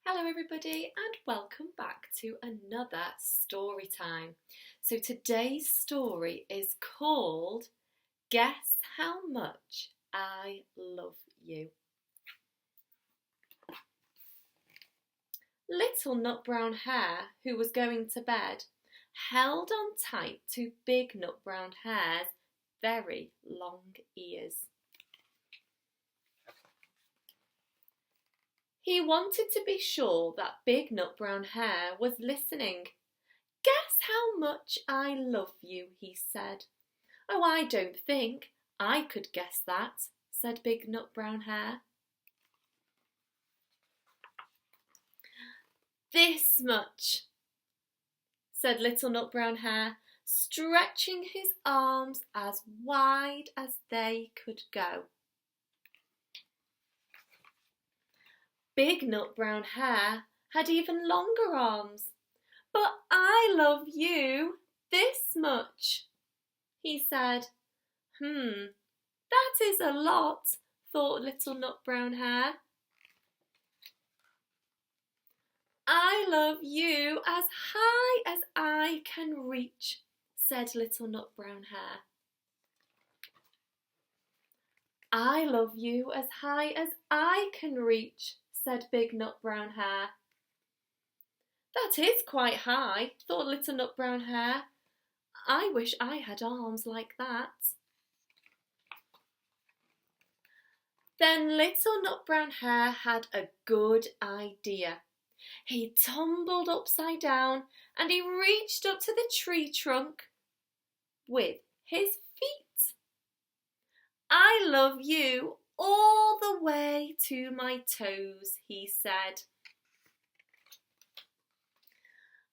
Hello everybody and welcome back to another story time. So today's story is called Guess How Much I Love You. Little Nut Brown Hare, who was going to bed, held on tight to Big Nut Brown Hare's very long ears. He wanted to be sure that Big Nut Brown Hare was listening. "Guess how much I love you," he said. "Oh, I don't think I could guess that," said Big Nut Brown Hare. "This much," said Little Nut Brown Hare, stretching his arms as wide as they could go. Big Nut Brown Hare had even longer arms. "But I love you this much," he said. That is a lot," thought Little Nut Brown Hare. "I love you as high as I can reach," said Little Nut Brown Hare. "I love you as high as I can reach," said Big Nut Brown Hare. "That is quite high," thought Little Nut Brown Hare. "I wish I had arms like that." Then Little Nut Brown Hare had a good idea. He tumbled upside down and he reached up to the tree trunk with his feet. "I love you all the way to my toes," he said.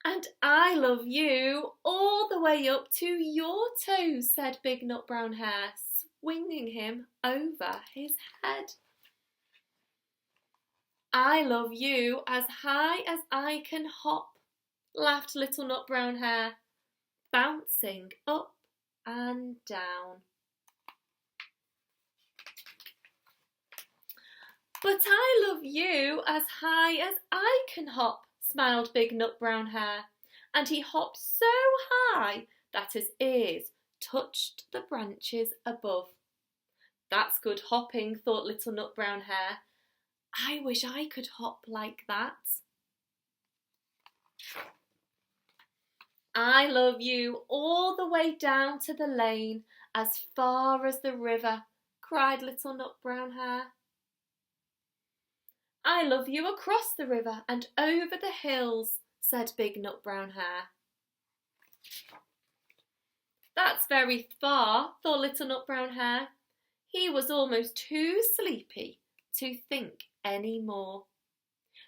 "And I love you all the way up to your toes," said Big Nut Brown Hare, swinging him over his head. "I love you as high as I can hop," laughed Little Nut Brown Hare, bouncing up and down. "But I love you as high as I can hop," smiled Big Nut Brown Hare, and he hopped so high that his ears touched the branches above. "That's good hopping," thought Little Nut Brown Hare. "I wish I could hop like that." "I love you all the way down to the lane, as far as the river," cried Little Nut Brown Hare. "I love you across the river and over the hills," said Big Nut Brown Hare. "That's very far," thought Little Nut Brown Hare. He was almost too sleepy to think any more.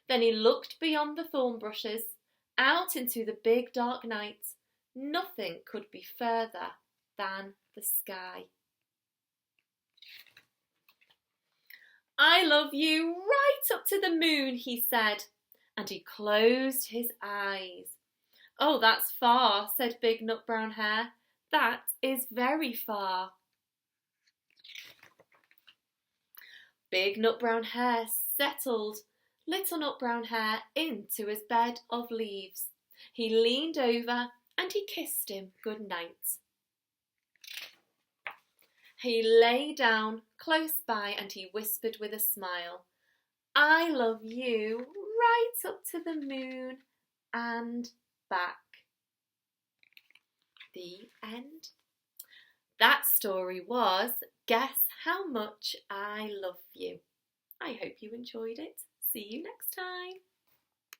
Then he looked beyond the thorn bushes, out into the big dark night. Nothing could be further than the sky. "I love you right up to the moon," he said, and he closed his eyes. "Oh, that's far," said Big Nut Brown Hare. "That is very far." Big Nut Brown Hare settled Little Nut Brown Hare into his bed of leaves. He leaned over and he kissed him good night. He lay down close by and he whispered with a smile, "I love you right up to the moon and back." The end. That story was Guess How Much I Love You. I hope you enjoyed it. See you next time.